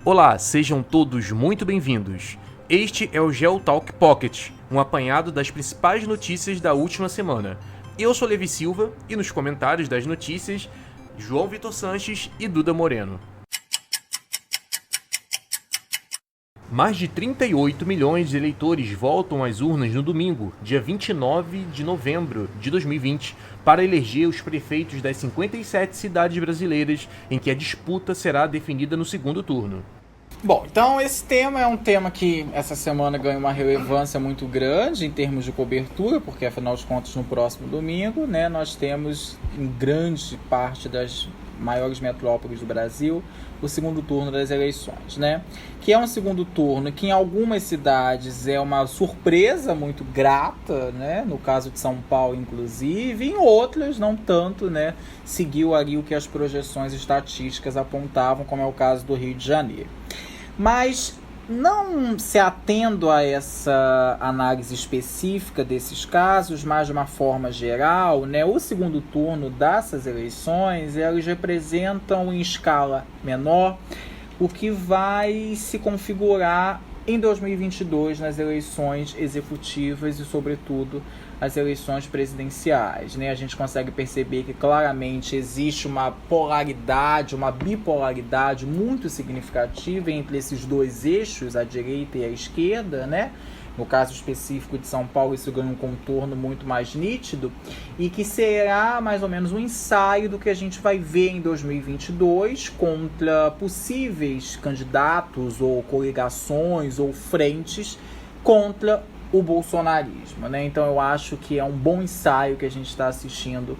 Olá, sejam todos muito bem-vindos. Este é o GeoTalk Pocket, um apanhado das principais notícias da última semana. Eu sou Levi Silva e nos comentários das notícias, João Vitor Sanches e Duda Moreno. Mais de 38 milhões de eleitores voltam às urnas no domingo, dia 29 de novembro de 2020, para eleger os prefeitos das 57 cidades brasileiras em que a disputa será definida no segundo turno. Bom, então esse tema é um tema que essa semana ganha uma relevância muito grande em termos de cobertura, porque afinal de contas no próximo domingo, nós temos em grande parte das maiores metrópoles do Brasil o segundo turno das eleições, que é um segundo turno que em algumas cidades é uma surpresa muito grata, no caso de São Paulo inclusive, em outras não tanto, seguiu ali o que as projeções estatísticas apontavam, como é o caso do Rio de Janeiro. Mas não se atendo a essa análise específica desses casos, mas de uma forma geral, o segundo turno dessas eleições, elas representam em escala menor o que vai se configurar em 2022 nas eleições executivas e, sobretudo, as eleições presidenciais. A gente consegue perceber que claramente existe uma polaridade, uma bipolaridade muito significativa entre esses dois eixos, a direita e a esquerda, No caso específico de São Paulo, isso ganha um contorno muito mais nítido e que será mais ou menos um ensaio do que a gente vai ver em 2022 contra possíveis candidatos ou coligações ou frentes contra o bolsonarismo, Então eu acho que é um bom ensaio que a gente está assistindo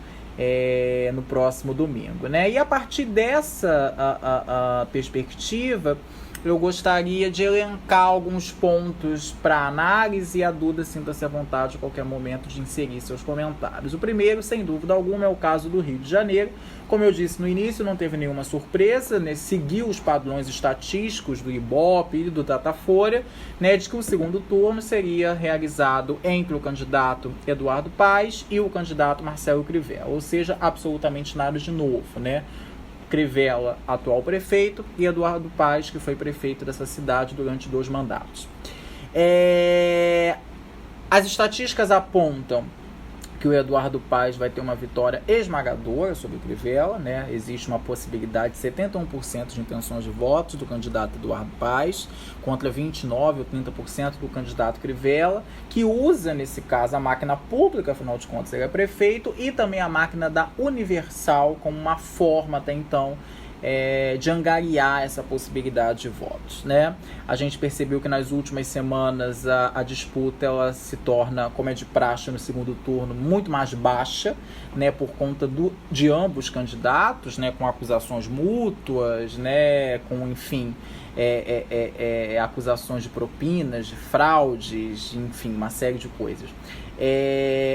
no próximo domingo, E a partir dessa perspectiva, eu gostaria de elencar alguns pontos para análise e a Duda sinta-se à vontade a qualquer momento de inserir seus comentários. O primeiro, sem dúvida alguma, é o caso do Rio de Janeiro. Como eu disse no início, não teve nenhuma surpresa, seguiu os padrões estatísticos do Ibope e do Datafolha, de que o segundo turno seria realizado entre o candidato Eduardo Paes e o candidato Marcelo Crivella, ou seja, absolutamente nada de novo, Crivella, atual prefeito, e Eduardo Paes, que foi prefeito dessa cidade durante 2 mandatos. As estatísticas apontam que o Eduardo Paes vai ter uma vitória esmagadora sobre o Crivella, Existe uma possibilidade de 71% de intenções de votos do candidato Eduardo Paes, contra 29% ou 30% do candidato Crivella, que usa, nesse caso, a máquina pública, afinal de contas ele é prefeito, e também a máquina da Universal, como uma forma, até então, de angariar essa possibilidade de votos, A gente percebeu que nas últimas semanas a disputa ela se torna, como é de praxe no segundo turno, muito mais baixa, por conta de ambos candidatos, com acusações mútuas, com, enfim, acusações de propinas, de fraudes, enfim, uma série de coisas.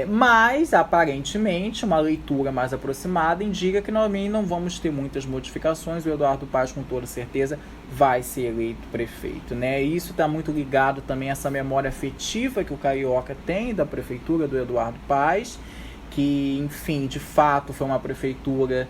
Mas, aparentemente, uma leitura mais aproximada indica que nós não vamos ter muitas modificações. O Eduardo Paes, com toda certeza, vai ser eleito prefeito, E isso está muito ligado também a essa memória afetiva que o Carioca tem da prefeitura do Eduardo Paes, que, enfim, de fato foi uma prefeitura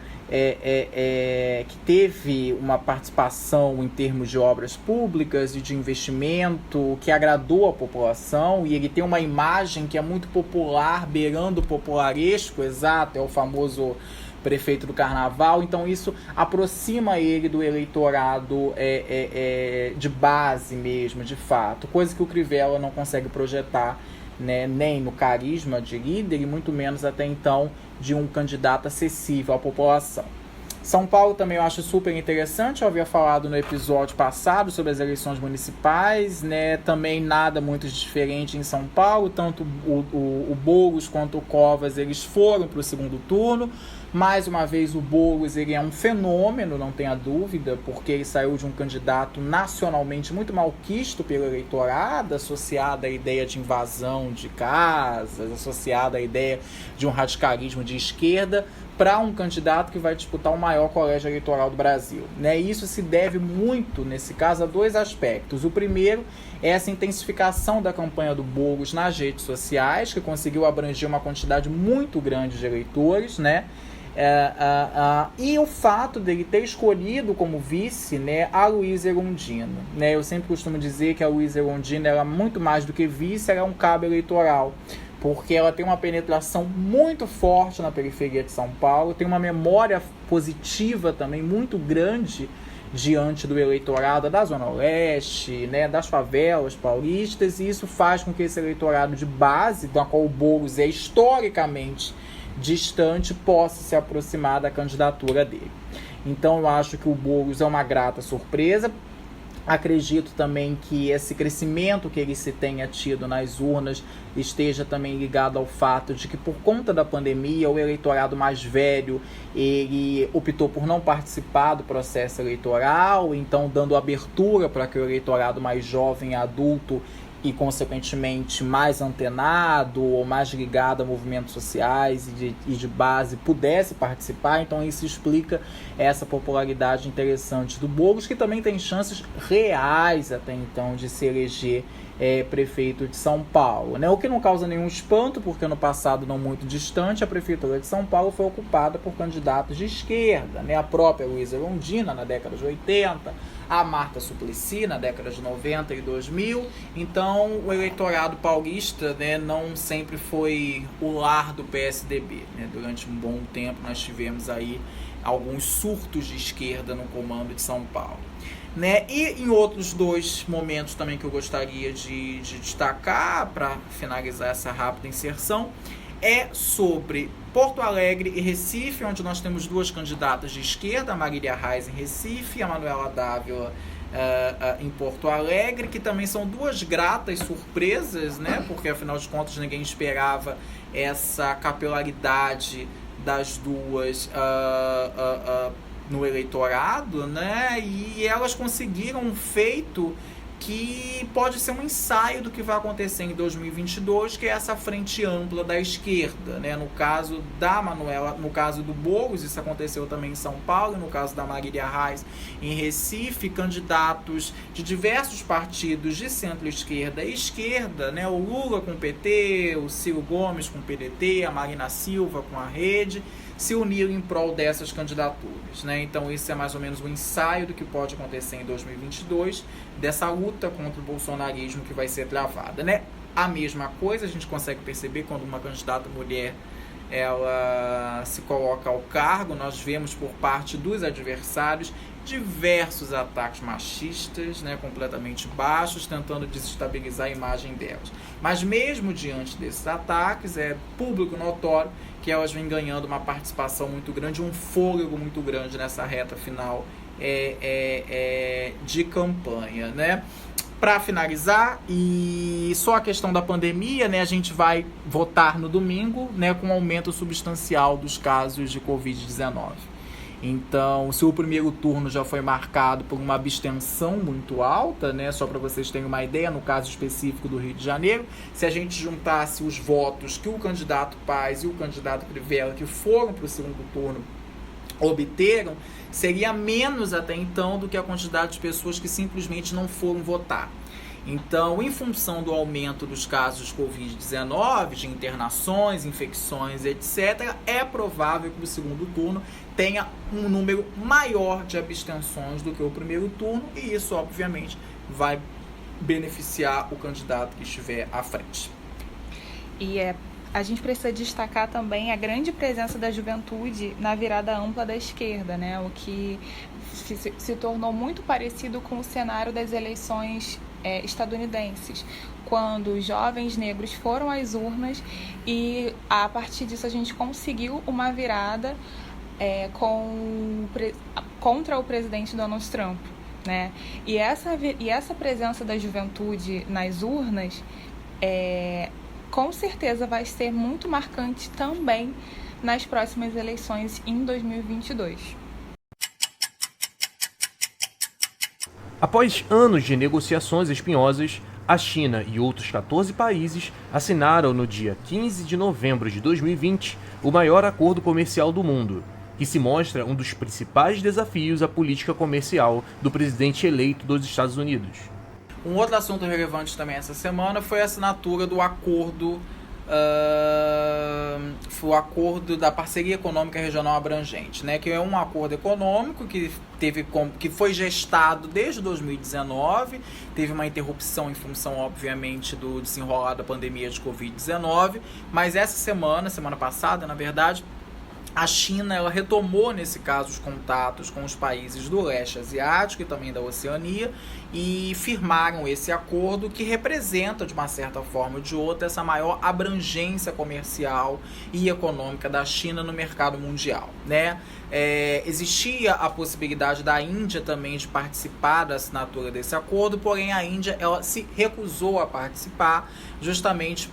que teve uma participação em termos de obras públicas e de investimento que agradou a população, e ele tem uma imagem que é muito popular, beirando o popularesco, exato, é o famoso prefeito do carnaval. Então isso aproxima ele do eleitorado de base mesmo, de fato, coisa que o Crivella não consegue projetar, nem no carisma de líder e muito menos até então de um candidato acessível à população. São Paulo também eu acho super interessante, eu havia falado no episódio passado sobre as eleições municipais, também nada muito diferente em São Paulo, tanto o Boulos quanto o Covas, eles foram para o segundo turno. Mais uma vez, o Boulos ele é um fenômeno, não tenha dúvida, porque ele saiu de um candidato nacionalmente muito malquisto pelo eleitorado, associado à ideia de invasão de casas, associado à ideia de um radicalismo de esquerda, para um candidato que vai disputar o maior colégio eleitoral do Brasil. Isso se deve muito, nesse caso, a 2 aspectos. O primeiro é essa intensificação da campanha do Boulos nas redes sociais, que conseguiu abranger uma quantidade muito grande de eleitores, E o fato dele ter escolhido como vice, né, a Luísa Erundina, né? Eu sempre costumo dizer que a Luísa Erundina era muito mais do que vice, era um cabo eleitoral, porque ela tem uma penetração muito forte na periferia de São Paulo, tem uma memória positiva também muito grande diante do eleitorado da Zona Oeste, né, das favelas paulistas, e isso faz com que esse eleitorado de base, da qual o Boulos é historicamente distante, possa se aproximar da candidatura dele. Então eu acho que o Boulos é uma grata surpresa. Acredito também que esse crescimento que ele se tenha tido nas urnas esteja também ligado ao fato de que, por conta da pandemia, o eleitorado mais velho ele optou por não participar do processo eleitoral, então dando abertura para que o eleitorado mais jovem e adulto e, consequentemente, mais antenado ou mais ligado a movimentos sociais e de base pudesse participar. Então isso explica essa popularidade interessante do Boulos, que também tem chances reais até então de se eleger prefeito de São Paulo, né? O que não causa nenhum espanto, porque no passado não muito distante a prefeitura de São Paulo foi ocupada por candidatos de esquerda, né? A própria Luísa Erundina na década de 80, a Marta Suplicy na década de 90 e 2000. Então o eleitorado paulista, né, não sempre foi o lar do PSDB, né? Durante um bom tempo nós tivemos aí alguns surtos de esquerda no comando de São Paulo, né? E em outros dois momentos também que eu gostaria de destacar para finalizar essa rápida inserção é sobre Porto Alegre e Recife, onde nós temos duas candidatas de esquerda, a Marília Reis em Recife e a Manuela Dávila em Porto Alegre, que também são duas gratas surpresas, né? Porque afinal de contas ninguém esperava essa capilaridade das duas no eleitorado, né? E elas conseguiram um feito que pode ser um ensaio do que vai acontecer em 2022, que é essa frente ampla da esquerda, né? No caso da Manuela, no caso do Boulos, isso aconteceu também em São Paulo, no caso da Marília Reis em Recife, candidatos de diversos partidos de centro-esquerda e esquerda, né? O Lula com o PT, o Ciro Gomes com o PDT, a Marina Silva com a Rede, se uniram em prol dessas candidaturas, né? Então esse é mais ou menos o ensaio do que pode acontecer em 2022, dessa luta contra o bolsonarismo que vai ser travada, né? A mesma coisa a gente consegue perceber quando uma candidata mulher ela se coloca ao cargo. Nós vemos por parte dos adversários diversos ataques machistas, né, completamente baixos, tentando desestabilizar a imagem delas. Mas mesmo diante desses ataques, é público notório que elas vêm ganhando uma participação muito grande, um fôlego muito grande nessa reta final de campanha, né? Para finalizar, e só a questão da pandemia, né, a gente vai votar no domingo, né, com um aumento substancial dos casos de Covid-19. Então, se o primeiro turno já foi marcado por uma abstenção muito alta, né, só para vocês terem uma ideia, no caso específico do Rio de Janeiro, se a gente juntasse os votos que o candidato Paz e o candidato Crivella, que foram para o segundo turno, obteram, seria menos até então do que a quantidade de pessoas que simplesmente não foram votar. Então, em função do aumento dos casos de Covid-19, de internações, infecções, etc., é provável que o segundo turno tenha um número maior de abstenções do que o primeiro turno, e isso, obviamente, vai beneficiar o candidato que estiver à frente. E a gente precisa destacar também a grande presença da juventude na virada ampla da esquerda, né? O que se tornou muito parecido com o cenário das eleições estadunidenses, quando os jovens negros foram às urnas e a partir disso a gente conseguiu uma virada contra o presidente Donald Trump, né? E essa presença da juventude nas urnas com certeza vai ser muito marcante também nas próximas eleições em 2022. Após anos de negociações espinhosas, a China e outros 14 países assinaram no dia 15 de novembro de 2020 o maior acordo comercial do mundo, que se mostra um dos principais desafios à política comercial do presidente eleito dos Estados Unidos. Um outro assunto relevante também essa semana foi a assinatura do acordo foi o acordo da Parceria Econômica Regional Abrangente, né, que é um acordo econômico que foi gestado desde 2019, teve uma interrupção em função, obviamente, do desenrolar da pandemia de Covid-19, mas essa semana passada, na verdade, a China ela retomou, nesse caso, os contatos com os países do leste asiático e também da Oceania e firmaram esse acordo que representa, de uma certa forma ou de outra, essa maior abrangência comercial e econômica da China no mercado mundial, né? Existia a possibilidade da Índia também de participar da assinatura desse acordo, porém a Índia ela se recusou a participar justamente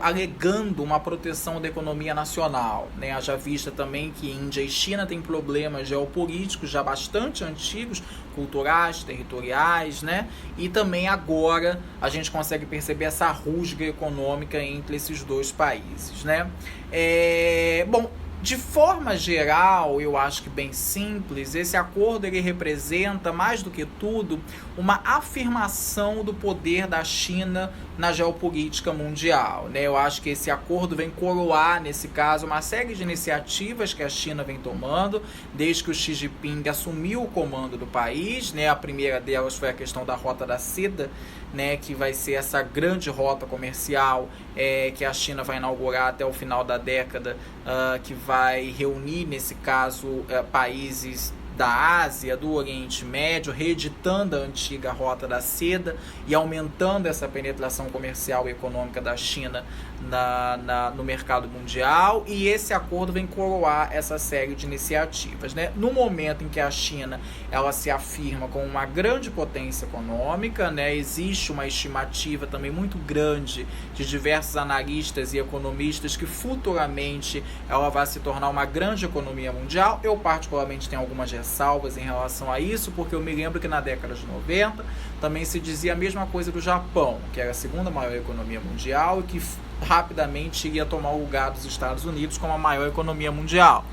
alegando uma proteção da economia nacional, né? Haja vista também que Índia e China têm problemas geopolíticos já bastante antigos, culturais, territoriais, né? E também agora a gente consegue perceber essa rusga econômica entre esses dois países, né? Bom, de forma geral, eu acho que bem simples, esse acordo ele representa, mais do que tudo, uma afirmação do poder da China na geopolítica mundial, né? Eu acho que esse acordo vem coroar, nesse caso, uma série de iniciativas que a China vem tomando, desde que o Xi Jinping assumiu o comando do país, né? A primeira delas foi a questão da Rota da Seda, né? Que vai ser essa grande rota comercial que a China vai inaugurar até o final da década, que vai reunir, nesse caso, países da Ásia, do Oriente Médio, reeditando a antiga Rota da Seda e aumentando essa penetração comercial e econômica da China no mercado mundial, e esse acordo vem coroar essa série de iniciativas, né? No momento em que a China ela se afirma como uma grande potência econômica, né? Existe uma estimativa também muito grande de diversos analistas e economistas que futuramente ela vai se tornar uma grande economia mundial. Eu particularmente tenho algumas ressalvas em relação a isso, porque eu me lembro que na década de 90 também se dizia a mesma coisa do Japão, que era a segunda maior economia mundial e que rapidamente iria tomar o lugar dos Estados Unidos como a maior economia mundial.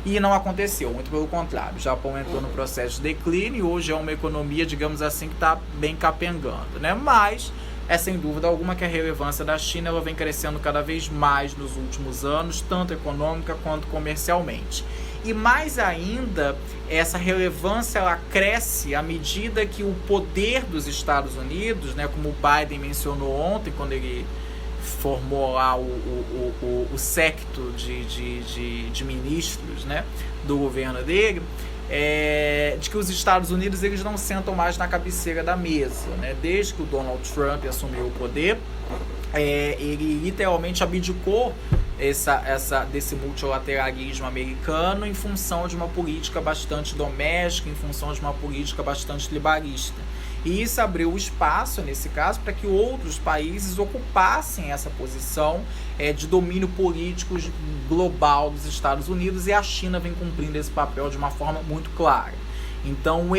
E não aconteceu, muito pelo contrário. O Japão entrou no processo de declínio e hoje é uma economia, digamos assim, que está bem capengando, né? Mas é sem dúvida alguma que a relevância da China ela vem crescendo cada vez mais nos últimos anos, tanto econômica quanto comercialmente. E mais ainda, essa relevância ela cresce à medida que o poder dos Estados Unidos, né, como o Biden mencionou ontem, quando ele formou lá o séquito de ministros, né, do governo dele, de que os Estados Unidos eles não sentam mais na cabeceira da mesa, né? Desde que o Donald Trump assumiu o poder, ele literalmente abdicou desse multilateralismo americano em função de uma política bastante doméstica, em função de uma política bastante tribalista. E isso abriu espaço, nesse caso, para que outros países ocupassem essa posição de domínio político global dos Estados Unidos, e a China vem cumprindo esse papel de uma forma muito clara. Então,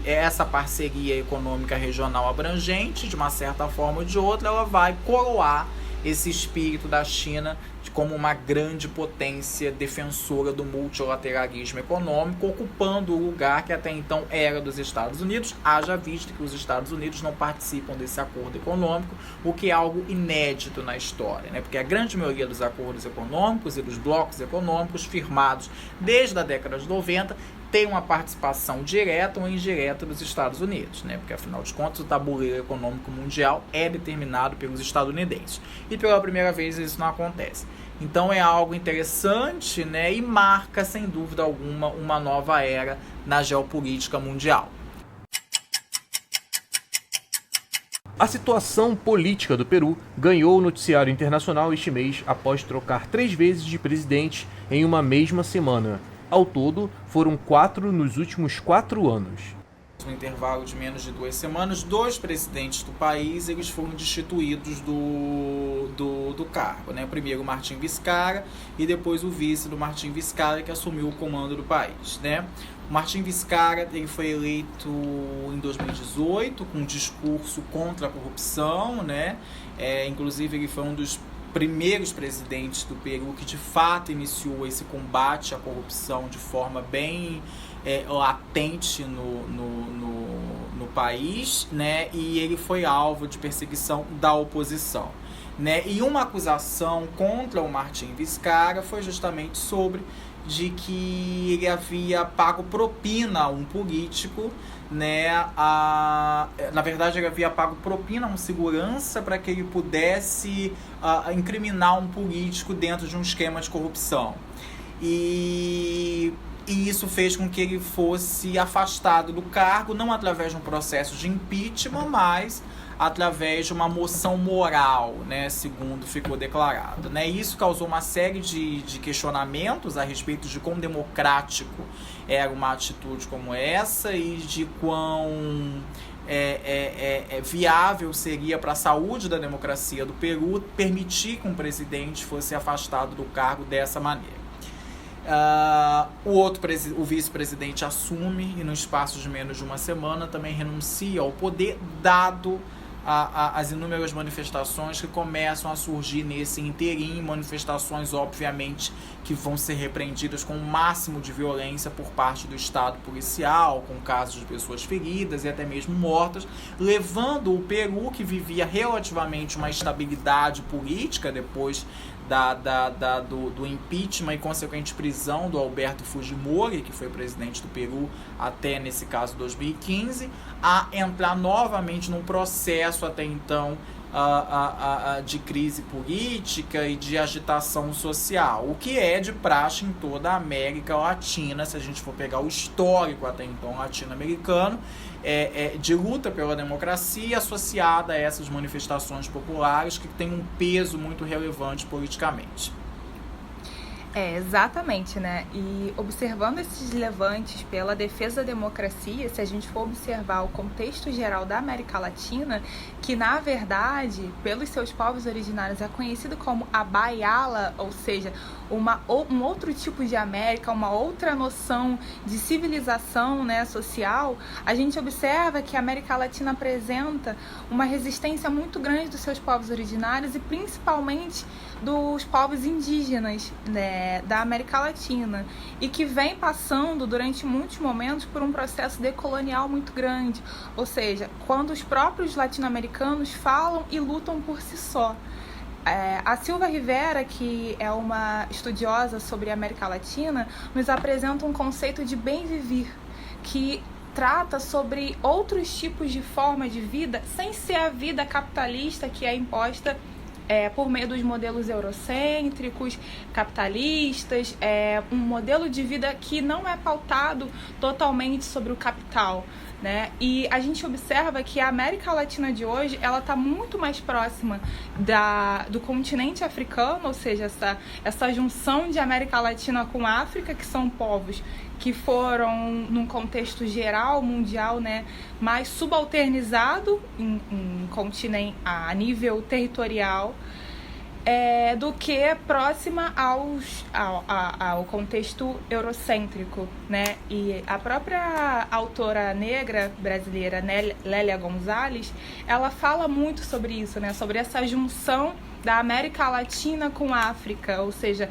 essa parceria econômica regional abrangente, de uma certa forma ou de outra, ela vai coroar esse espírito da China como uma grande potência defensora do multilateralismo econômico, ocupando o lugar que até então era dos Estados Unidos, haja visto que os Estados Unidos não participam desse acordo econômico, o que é algo inédito na história, né? Porque a grande maioria dos acordos econômicos e dos blocos econômicos firmados desde a década de 90 tem uma participação direta ou indireta dos Estados Unidos, né? Porque, afinal de contas, o tabuleiro econômico mundial é determinado pelos estadunidenses. E pela primeira vez isso não acontece. Então é algo interessante, né? E marca, sem dúvida alguma, uma nova era na geopolítica mundial. A situação política do Peru ganhou o noticiário internacional este mês após trocar 3 vezes de presidente em uma mesma semana. Ao todo, foram 4 nos últimos 4 anos. No intervalo de menos de 2 semanas, 2 presidentes do país eles foram destituídos do cargo, né? Primeiro o Martim Vizcarra e depois o vice do Martim Vizcarra, que assumiu o comando do país, né? O Martim Vizcarra ele foi eleito em 2018 com um discurso contra a corrupção, né? Inclusive ele foi um dos primeiros presidentes do Peru que de fato iniciou esse combate à corrupção de forma bem latente no país, né? E ele foi alvo de perseguição da oposição, né? E uma acusação contra o Martin Vizcarra foi justamente sobre de que ele havia pago propina a um político, né? Na verdade, ele havia pago propina a um segurança para que ele pudesse incriminar um político dentro de um esquema de corrupção. E isso fez com que ele fosse afastado do cargo, não através de um processo de impeachment, mas através de uma moção moral, né, segundo ficou declarado, né? Isso causou uma série de questionamentos a respeito de quão democrático era uma atitude como essa e de quão viável seria para a saúde da democracia do Peru permitir que um presidente fosse afastado do cargo dessa maneira. O vice-presidente assume e no espaço de menos de uma semana também renuncia ao poder, dado as inúmeras manifestações que começam a surgir nesse interim, manifestações obviamente que vão ser repreendidas com o máximo de violência por parte do Estado policial, com casos de pessoas feridas e até mesmo mortas, levando o Peru, que vivia relativamente uma estabilidade política depois do impeachment e consequente prisão do Alberto Fujimori, que foi presidente do Peru até, nesse caso, 2015, a entrar novamente num processo até então de crise política e de agitação social, o que é de praxe em toda a América Latina, se a gente for pegar o histórico até então latino-americano, de luta pela democracia associada a essas manifestações populares que tem um peso muito relevante politicamente. Exatamente, né? E observando esses levantes pela defesa da democracia, se a gente for observar o contexto geral da América Latina, que na verdade, pelos seus povos originários, é conhecido como a Bayala, ou seja, um outro tipo de América, uma outra noção de civilização, né, social, a gente observa que a América Latina apresenta uma resistência muito grande dos seus povos originários e principalmente dos povos indígenas, né, da América Latina, e que vem passando durante muitos momentos por um processo decolonial muito grande, ou seja, quando os próprios latino-americanos falam e lutam por si só. A Silva Rivera, que é uma estudiosa sobre a América Latina, nos apresenta um conceito de bem viver, que trata sobre outros tipos de forma de vida, sem ser a vida capitalista que é imposta por meio dos modelos eurocêntricos, capitalistas, um modelo de vida que não é pautado totalmente sobre o capital, né? E a gente observa que a América Latina de hoje, ela está muito mais próxima do continente africano, ou seja, essa junção de América Latina com África, que são povos que foram, num contexto geral, mundial, né, mais subalternizado em continente, a nível territorial, do que próxima ao contexto eurocêntrico, né? E a própria autora negra brasileira, Lélia Gonzalez, ela fala muito sobre isso, né? Sobre essa junção da América Latina com a África, ou seja,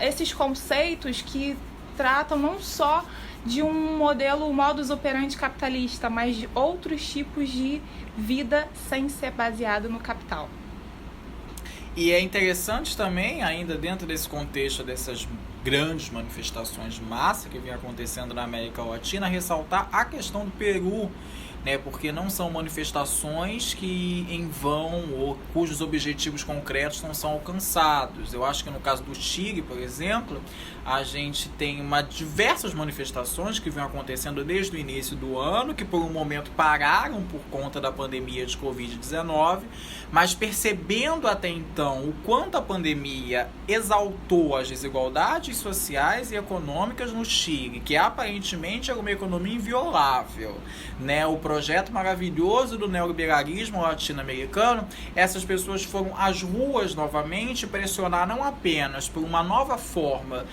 esses conceitos que tratam não só de um modus operandi capitalista, mas de outros tipos de vida sem ser baseado no capital. E é interessante também, ainda dentro desse contexto dessas grandes manifestações de massa que vem acontecendo na América Latina, ressaltar a questão do Peru, né? Porque não são manifestações que em vão ou cujos objetivos concretos não são alcançados. Eu acho que no caso do Chile, por exemplo, a gente tem diversas manifestações que vêm acontecendo desde o início do ano, que por um momento pararam por conta da pandemia de Covid-19, mas percebendo até então o quanto a pandemia exaltou as desigualdades sociais e econômicas no Chile, que aparentemente era uma economia inviolável, né? O projeto maravilhoso do neoliberalismo latino-americano, essas pessoas foram às ruas novamente pressionar não apenas por uma nova forma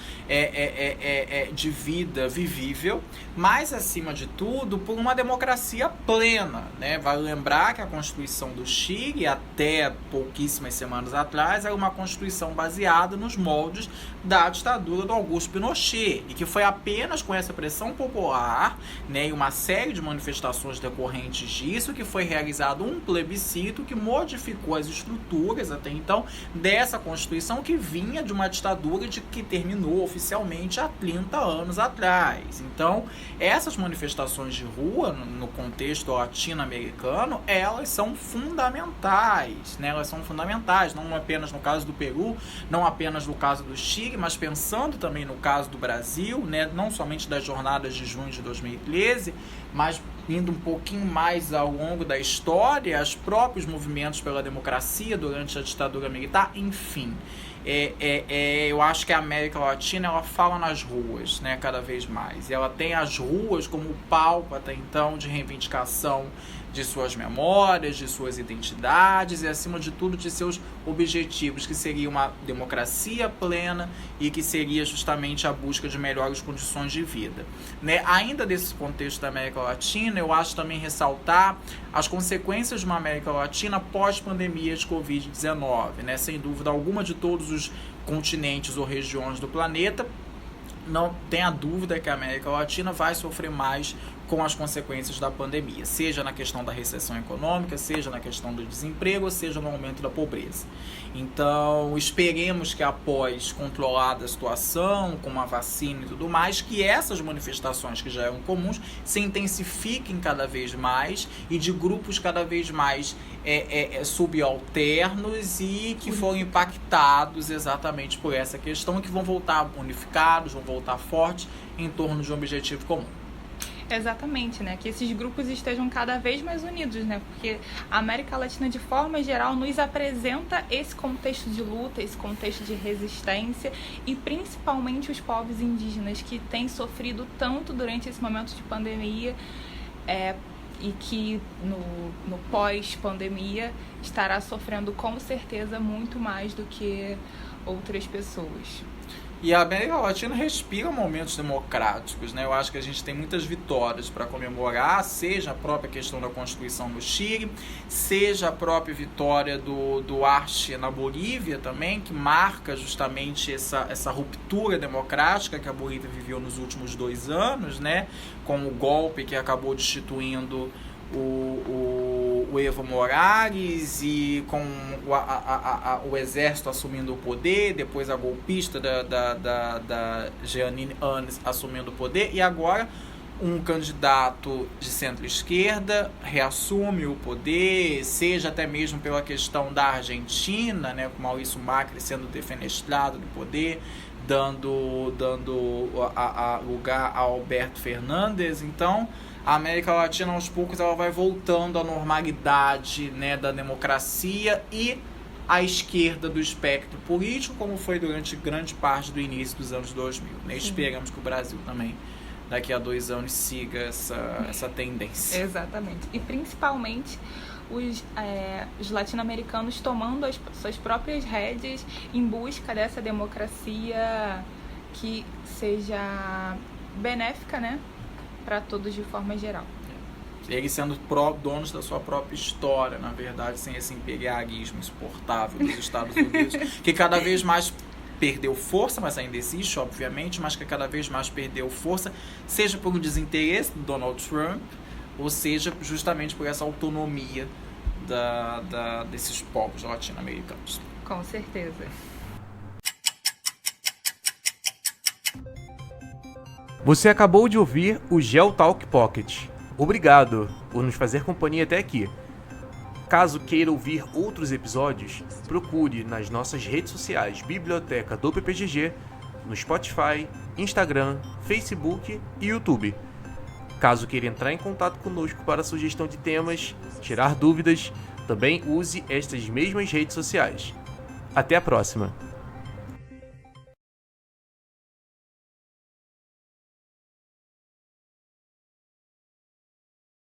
de vida vivível, mas acima de tudo por uma democracia plena, né? Vale lembrar que a Constituição do Chile, até pouquíssimas semanas atrás, era uma Constituição baseada nos moldes da ditadura do Augusto Pinochet, e que foi apenas com essa pressão popular, né, e uma série de manifestações de decorrentes disso, que foi realizado um plebiscito que modificou as estruturas até então dessa Constituição, que vinha de uma ditadura que terminou oficialmente há 30 anos atrás. Então, essas manifestações de rua, no contexto latino-americano, elas são fundamentais, né? Elas são fundamentais, não apenas no caso do Peru, não apenas no caso do Chile, mas pensando também no caso do Brasil, né? Não somente das jornadas de junho de 2013, mas indo um pouquinho mais ao longo da história, os próprios movimentos pela democracia durante a ditadura militar, enfim. Eu acho que a América Latina, ela fala nas ruas, né, cada vez mais. Ela tem as ruas como palco até então de reivindicação de suas memórias, de suas identidades e, acima de tudo, de seus objetivos, que seria uma democracia plena e que seria justamente a busca de melhores condições de vida, né? Ainda desse contexto da América Latina, eu acho também ressaltar as consequências de uma América Latina pós-pandemia de Covid-19, né? Sem dúvida alguma, de todos os continentes ou regiões do planeta, não tenha dúvida que a América Latina vai sofrer mais com as consequências da pandemia, seja na questão da recessão econômica, seja na questão do desemprego, seja no aumento da pobreza. Então, esperemos que após controlada a situação, com uma vacina e tudo mais, que essas manifestações que já eram comuns se intensifiquem cada vez mais e de grupos cada vez mais subalternos e que foram impactados exatamente por essa questão, que vão voltar unificados, vão voltar fortes em torno de um objetivo comum. Exatamente, né? Que esses grupos estejam cada vez mais unidos, né? Porque a América Latina, de forma geral, nos apresenta esse contexto de luta, esse contexto de resistência e principalmente os povos indígenas que têm sofrido tanto durante esse momento de pandemia e que no pós-pandemia estará sofrendo com certeza muito mais do que outras pessoas. E a América Latina respira momentos democráticos, né? Eu acho que a gente tem muitas vitórias para comemorar, seja a própria questão da Constituição no Chile, seja a própria vitória do Arce na Bolívia também, que marca justamente essa ruptura democrática que a Bolívia viveu nos últimos 2 anos, né? Com o golpe que acabou destituindo o Evo Morales e com o exército assumindo o poder, depois a golpista da Jeanine Áñez assumindo o poder, e agora um candidato de centro-esquerda reassume o poder, seja até mesmo pela questão da Argentina, né, com Maurício Macri sendo defenestrado do poder, dando lugar a Alberto Fernandes. Então, a América Latina, aos poucos, ela vai voltando à normalidade, né, da democracia e à esquerda do espectro político, como foi durante grande parte do início dos anos 2000. Né? Esperamos que o Brasil também, daqui a 2 anos, siga essa tendência. Exatamente. E principalmente os latino-americanos tomando as suas próprias rédeas em busca dessa democracia que seja benéfica, né, para todos de forma geral. Eles sendo donos da sua própria história, na verdade, sem esse imperialismo insuportável dos Estados Unidos, que cada vez mais perdeu força, mas ainda existe, obviamente, mas que cada vez mais perdeu força, seja por um desinteresse do Donald Trump, ou seja, justamente por essa autonomia desses povos latino-americanos. Com certeza. Você acabou de ouvir o GeoTalk Pocket. Obrigado por nos fazer companhia até aqui. Caso queira ouvir outros episódios, procure nas nossas redes sociais Biblioteca do PPGG, no Spotify, Instagram, Facebook e YouTube. Caso queira entrar em contato conosco para sugestão de temas, tirar dúvidas, também use estas mesmas redes sociais. Até a próxima!